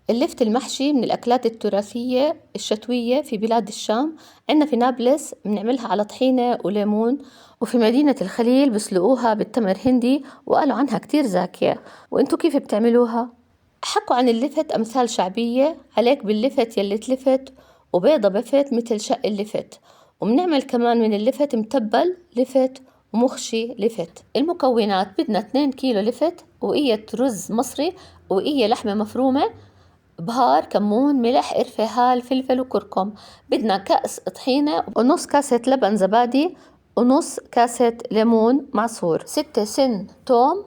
اللفت المحشي من الأكلات التراثية الشتوية في بلاد الشام. عندنا في نابلس بنعملها على طحينة وليمون، وفي مدينة الخليل بسلقوها بالتمر هندي وقالوا عنها كتير زاكية. وانتو كيف بتعملوها؟ حكوا عن اللفت أمثال شعبية: عليك باللفت يلي تلفت، وبيضة بفت مثل شق اللفت. وبنعمل كمان من اللفت متبل لفت، ومخشي لفت. المكونات: بدنا 2 كيلو لفت، وقية رز مصري، وقية لحمة مفرومة، بهار، كمون، ملح، قرفة، هال، فلفل، وكركم. بدنا كأس طحينة، ونص كاسة لبن زبادي، ونص كاسة ليمون معصور، 6 سن توم،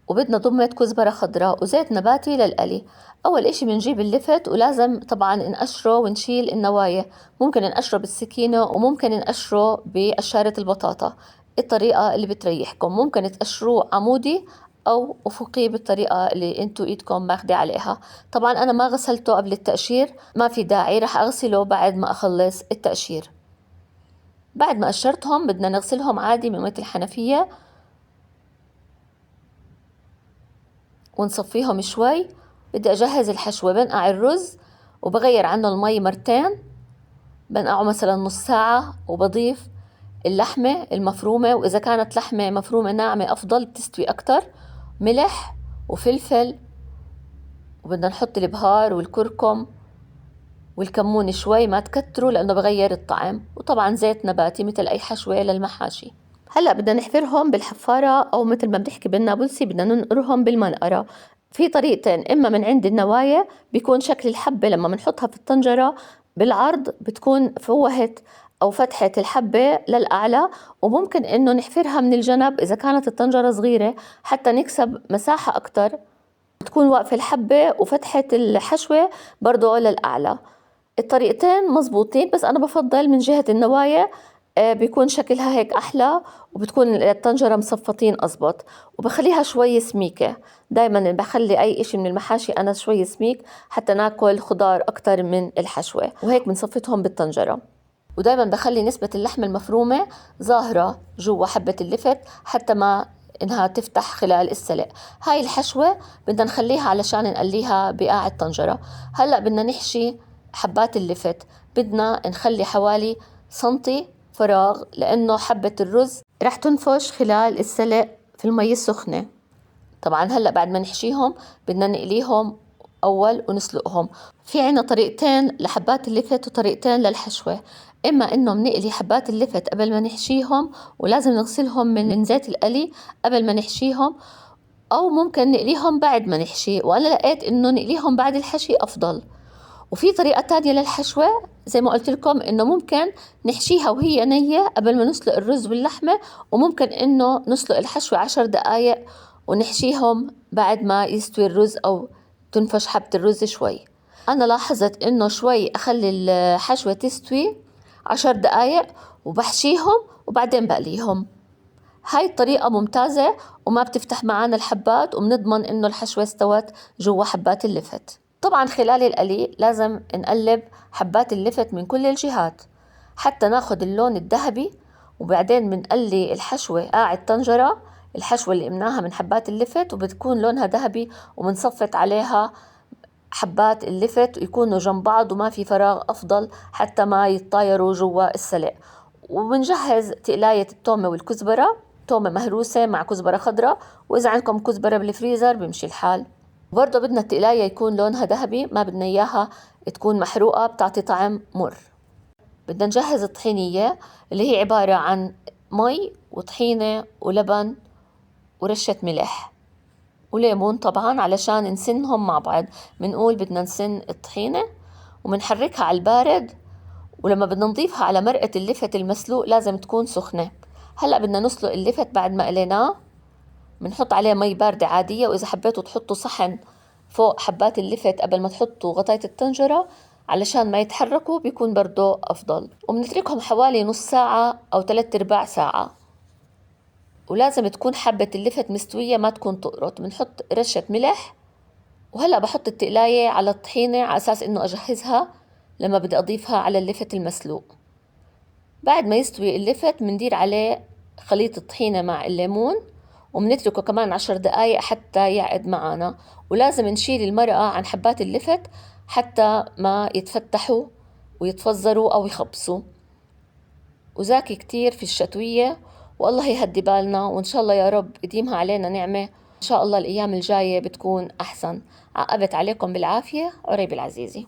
وبدنا ضمة كزبرة خضراء، وزيت نباتي للقلي. أول إشي بنجيب اللفت، ولازم طبعا نقشره ونشيل النوايا. ممكن نقشره بالسكينة، وممكن نقشره بقشارة البطاطا، الطريقة اللي بتريحكم. ممكن تقشروه عمودي أو أفقي بالطريقة اللي انتو ايدكم ماخدة عليها. طبعا أنا ما غسلته قبل التقشير، ما في داعي، رح أغسله بعد ما أخلص التقشير. بعد ما قشرتهم بدنا نغسلهم عادي من مية الحنفية ونصفيهم شوي. بدي أجهز الحشوة: بنقع الرز وبغير عنه المي مرتين، بنقعه مثلا نص ساعة، وبضيف اللحمة المفرومة، وإذا كانت لحمة مفرومة ناعمة أفضل بتستوي أكتر، ملح وفلفل، وبدنا نحط البهار والكركم والكمون شوي، ما تكتروا لأنه بغير الطعم، وطبعا زيت نباتي مثل أي حشوة للمحاشي. هلأ بدنا نحفرهم بالحفارة، أو مثل ما بنحكي بالنابلسي بدنا ننقرهم بالمنقرة. في طريقتين: إما من عند النوايا بيكون شكل الحبة لما بنحطها في الطنجرة بالعرض بتكون فوهت أو فتحة الحبة للأعلى، وممكن إنه نحفرها من الجنب إذا كانت الطنجرة صغيرة حتى نكسب مساحة أكتر، تكون واقفة الحبة وفتحة الحشوة برضو للأعلى. الطريقتين مزبوطين، بس أنا بفضل من جهة النوايا، بيكون شكلها هيك أحلى، وبتكون الطنجرة مصفطين أزبط، وبخليها شوي سميكة. دايما بخلي أي إشي من المحاشي أنا شوي سميك حتى ناكل خضار أكتر من الحشوة، وهيك بنصفطهم بالطنجرة. ودايما بخلي نسبة اللحمة المفرومة ظاهرة جوا حبة اللفت حتى ما إنها تفتح خلال السلق. هاي الحشوة بدنا نخليها علشان نقليها بقاع الطنجرة. هلأ بدنا نحشي حبات اللفت، بدنا نخلي حوالي سنتي فراغ، لأنه حبة الرز رح تنفش خلال السلق في المي السخنة. طبعا هلأ بعد ما نحشيهم بدنا نقليهم أول ونسلقهم. في عنا طريقتين لحبات اللفت وطريقتين للحشوة: إما إنه بنقلي حبات اللفت قبل ما نحشيهم، ولازم نغسلهم من زيت القلي قبل ما نحشيهم، أو ممكن نقليهم بعد ما نحشي، وأنا لقيت إنه نقليهم بعد الحشي أفضل. وفي طريقة تانية للحشوة زي ما قلت لكم، إنه ممكن نحشيها وهي نية قبل ما نسلق الرز واللحمة، وممكن إنه نسلق الحشوة 10 دقايق ونحشيهم بعد ما يستوي الرز أو تنفش حبة الرز شوي. أنا لاحظت إنه شوي أخلي الحشوة تستوي 10 دقايق وبحشيهم وبعدين بقليهم. هاي الطريقة ممتازة وما بتفتح معانا الحبات، وبنضمن إنه الحشوة استوت جوا حبات اللفت. طبعا خلال القلي لازم نقلب حبات اللفت من كل الجهات حتى ناخد اللون الذهبي، وبعدين بنقلي الحشوة قاع الطنجرة، الحشوة اللي قمناها من حبات اللفت وبتكون لونها ذهبي، وبنصفت عليها حبات اللفت ويكونوا جنب بعض وما في فراغ أفضل حتى ما يتطايروا جوا السلق. وبنجهز تقلاية التومة والكزبرة، تومة مهروسة مع كزبرة خضراء، وإذا عندكم كزبرة بالفريزر بيمشي الحال. وبرضه بدنا التقلاية يكون لونها ذهبي، ما بدنا إياها تكون محروقة بتعطي طعم مر. بدنا نجهز الطحينية اللي هي عبارة عن مي وطحينة ولبن ورشة ملح وليمون طبعا علشان نسنهم مع بعض. بنقول بدنا نسن الطحينة ومنحركها على البارد، ولما بدنا نضيفها على مرقة اللفت المسلوق لازم تكون سخنة. هلأ بدنا نسلق اللفت بعد ما قليناه، بنحط عليه مي باردة عادية، وإذا حبيتوا تحطوا صحن فوق حبات اللفت قبل ما تحطوا غطاية الطنجرة علشان ما يتحركوا بيكون برضو أفضل. وبنتركهم حوالي نص ساعة أو 3/4 ساعة، ولازم تكون حبة اللفت مستوية ما تكون تقرط. بنحط رشة ملح، وهلأ بحط التقلاية على الطحينة على أساس إنه أجهزها لما بدي أضيفها على اللفت المسلوق. بعد ما يستوي اللفت بندير عليه خليط الطحينة مع الليمون، وبنتركه كمان 10 دقايق حتى يعقد معنا. ولازم نشيل المرقة عن حبات اللفت حتى ما يتفتحوا ويتفزروا أو يخبصوا. وزاكي كتير في الشتوية، والله يهدي بالنا، وإن شاء الله يا رب يديمها علينا نعمة. إن شاء الله الأيام الجاية بتكون أحسن. عقبت عليكم بالعافية، عريب العزيزي.